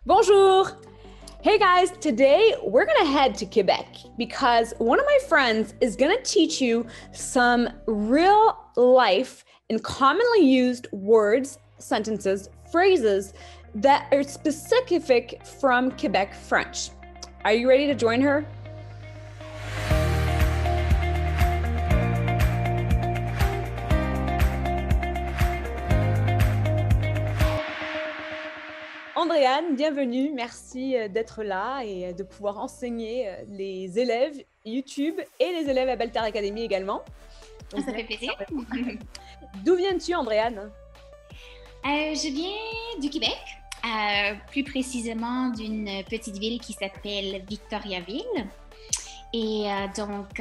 Bonjour! Hey guys, today we're gonna head to Quebec because one of my friends is gonna teach you some real life and commonly used words, sentences, phrases that are specific from Quebec French. Are you ready to join her? Andréane, bienvenue. Merci d'être là et de pouvoir enseigner les élèves YouTube et les élèves à Belter Academy également. Donc, ça fait plaisir. D'où viens-tu, Andréane? Je viens du Québec, plus précisément d'une petite ville qui s'appelle Victoriaville. Et donc,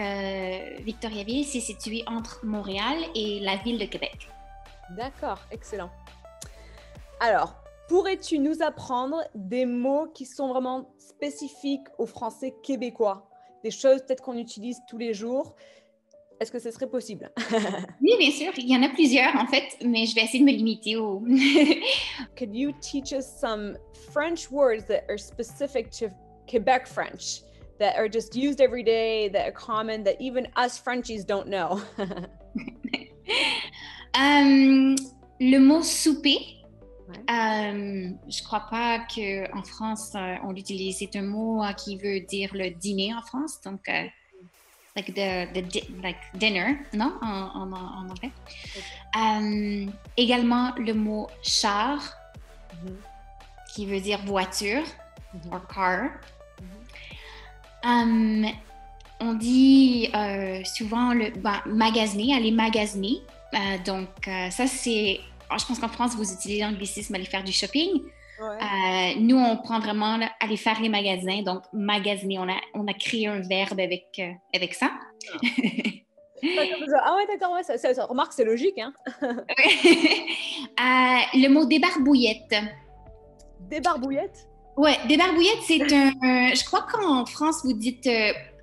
Victoriaville, c'est situé entre Montréal et la ville de Québec. D'accord, excellent. Alors, pourrais-tu nous apprendre des mots qui sont vraiment spécifiques au français québécois? Des choses peut-être qu'on utilise tous les jours. Est-ce que ce serait possible? Oui, bien sûr. Il y en a plusieurs, en fait, mais je vais essayer de me limiter au... Could you teach us some French words that are specific to Quebec French, that are just used every day, that are common, that even us Frenchies don't know? Le mot souper. Ouais. Je crois pas qu'en France, on l'utilise. C'est un mot qui veut dire le dîner en France. Donc, like dinner, non? En anglais. Okay. Également, le mot char, qui veut dire voiture, or car. On dit souvent magasiner, aller magasiner. Donc, ça, c'est... Je pense qu'en France, vous utilisez l'anglicisme, aller faire du shopping. Ouais. Nous, on prend vraiment aller faire les magasins, donc magasiner. On a créé un verbe avec ça. Ah ouais, d'accord, ouais, ça remarque, c'est logique. Hein? Le mot débarbouillette. Débarbouillette? Ouais, débarbouillette, c'est je crois qu'en France, vous dites,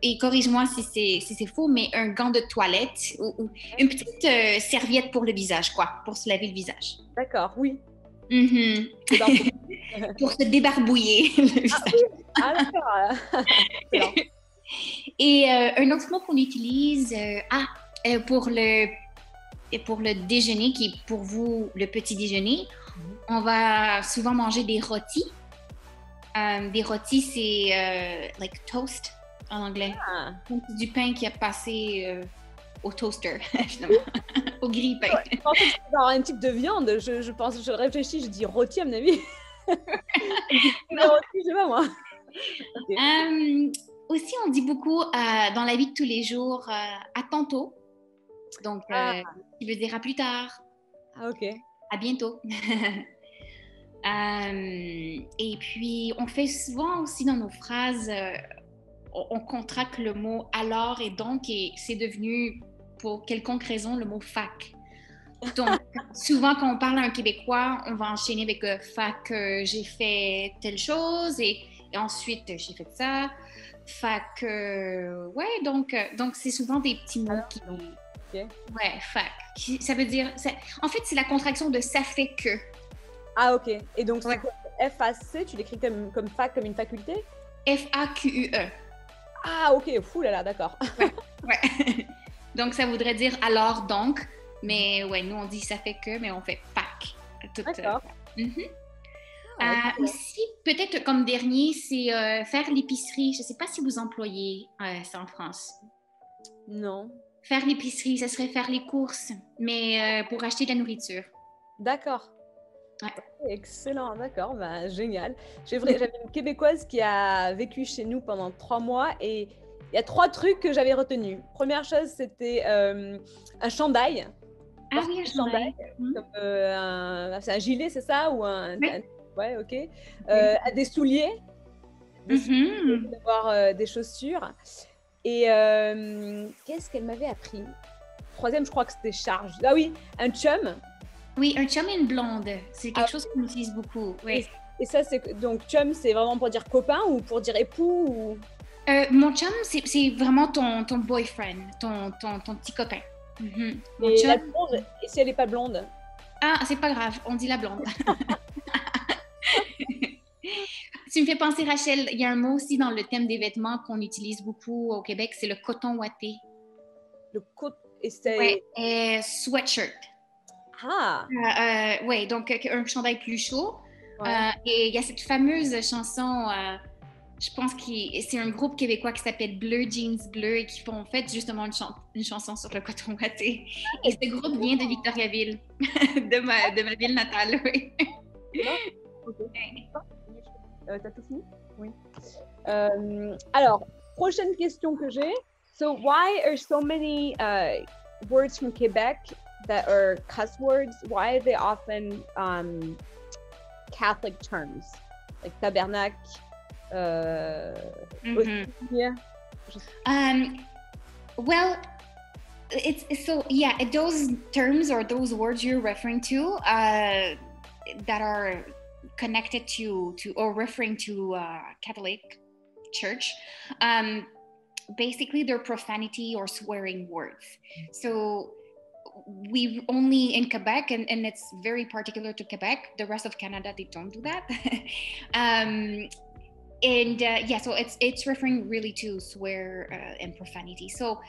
et corrige-moi si c'est faux, mais un gant de toilette ou une petite serviette pour le visage, quoi, pour se laver le visage. D'accord, oui. Pour se débarbouiller le visage. Ah, d'accord. Et un autre mot qu'on utilise pour le déjeuner, qui est pour vous le petit déjeuner, on va souvent manger des rôtis. Des rôtis, c'est like toast en anglais. C'est du pain qui a passé au toaster, finalement, au grille-pain. Je pensais que c'était genre un type de viande. Je réfléchis, je dis rôti à mon avis. Rôti, je sais pas moi. Okay. Aussi, on dit beaucoup dans la vie de tous les jours à tantôt. Donc, qui veut dire à plus tard. Ah, ok. À bientôt. Et puis, on fait souvent aussi dans nos phrases, on contracte le mot alors et donc, et c'est devenu, pour quelconque raison, le mot fac. Donc, souvent, quand on parle à un Québécois, on va enchaîner avec fac, j'ai fait telle chose, et ensuite, j'ai fait ça. Fac, ouais, donc c'est souvent des petits mots qui... Okay. Ouais, fac. Ça veut dire... En fait, c'est la contraction de ça fait que. Ah, ok. Et donc, c'est quoi? F-A-C, tu l'écris comme fac, comme une faculté? F-A-Q-U-E. Ah, ok. Fou là là, d'accord. Ouais. Donc, ça voudrait dire alors donc. Mais ouais, nous, on dit ça fait que, mais on fait fac. D'accord. Aussi, peut-être comme dernier, c'est faire l'épicerie. Je ne sais pas si vous employez ça en France. Non. Faire l'épicerie, ça serait faire les courses, mais pour acheter de la nourriture. D'accord. Ouais. Excellent, d'accord, bah, génial. J'avais une Québécoise qui a vécu chez nous pendant 3 mois et il y a 3 trucs que j'avais retenus. Première chose, c'était un chandail. Ah oui, un chandail. C'est un gilet, c'est ça? Ou Oui. Ouais, ok. Des souliers. D'avoir des chaussures. Et qu'est-ce qu'elle m'avait appris? Troisième, je crois que c'était charge. Ah oui, un chum. Oui, un chum et une blonde. C'est quelque chose qu'on utilise beaucoup. Oui. Et ça, donc chum, c'est vraiment pour dire copain ou pour dire époux ou... Mon chum, c'est vraiment ton boyfriend, ton petit copain. Et chum... la blonde, et si elle n'est pas blonde? Ah, c'est pas grave, on dit la blonde. Tu me fais penser, Rachel, il y a un mot aussi dans le thème des vêtements qu'on utilise beaucoup au Québec, c'est le coton ouaté. Le coton, c'est... Ouais, sweatshirt. Ah! Oui, donc un chandail plus chaud. Ouais. Et il y a cette fameuse chanson, je pense que c'est un groupe québécois qui s'appelle Bleu Jeans Bleu et qui font en fait justement une chanson sur le coton ouaté. Et ce groupe vient de Victoriaville, de ma ville natale. Oui. Okay. T'as tout fini? Oui. Alors, prochaine question que j'ai. So, why are so many words from Quebec that are cuss words? Why are they often Catholic terms? Like tabernacle, yeah. Well, it's so yeah. Those terms or those words you're referring to that are connected to or referring to Catholic Church, basically they're profanity or swearing words. So we only in Quebec, and it's very particular to Quebec. The rest of Canada, they don't do that. So it's referring really to swear and profanity. So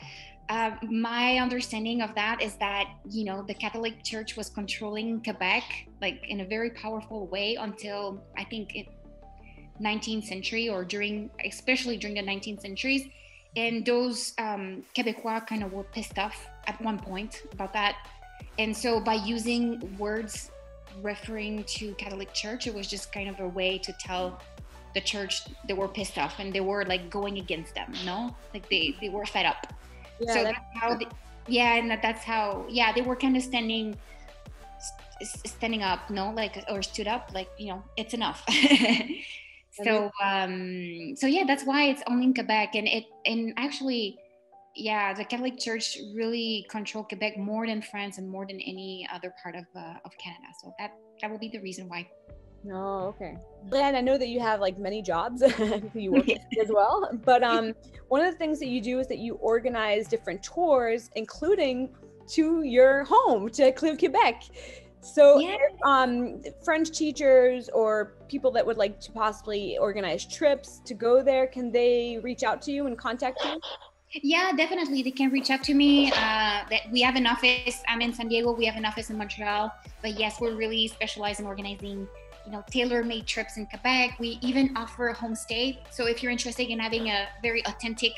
my understanding of that is that, you know, the Catholic Church was controlling Quebec like in a very powerful way until I think 19th century, or especially during the 19th centuries. And those Quebecois kind of were pissed off at one point about that. And so by using words referring to Catholic Church, it was just kind of a way to tell the church they were pissed off and they were like going against them, no? Like they were fed up. Yeah, so that's how that's how they were kind of standing up, no? Like, or stood up, like, you know, it's enough. So yeah, that's why it's only in Quebec, and actually, yeah, the Catholic Church really controlled Quebec more than France and more than any other part of Canada. So that will be the reason why. Oh, okay. And I know that you have like many jobs you work as well, but one of the things that you do is that you organize different tours, including to your home, to Cleve, Quebec. So if, French teachers or people that would like to possibly organize trips to go there, can they reach out to you and contact you? Yeah, definitely. They can reach out to me. That we have an office. I'm in San Diego. We have an office in Montreal. But yes, we're really specialized in organizing, you know, tailor-made trips in Quebec. We even offer a homestay. So if you're interested in having a very authentic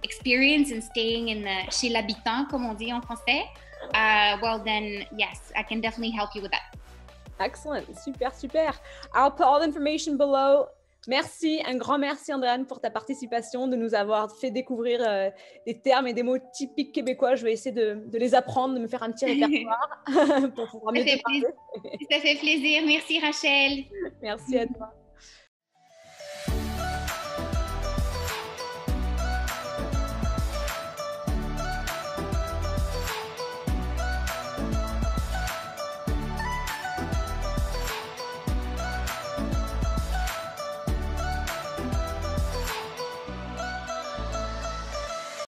experience and staying in chez l'habitant, comme on dit en français, well then, yes, I can definitely help you with that. Excellent. Super. I'll put all the information below. Merci, un grand merci Andréane pour ta participation, de nous avoir fait découvrir des termes et des mots typiques québécois. Je vais essayer de les apprendre, de me faire un petit répertoire pour pouvoir mieux te parler. Ça fait plaisir. Merci Rachel. Merci à toi.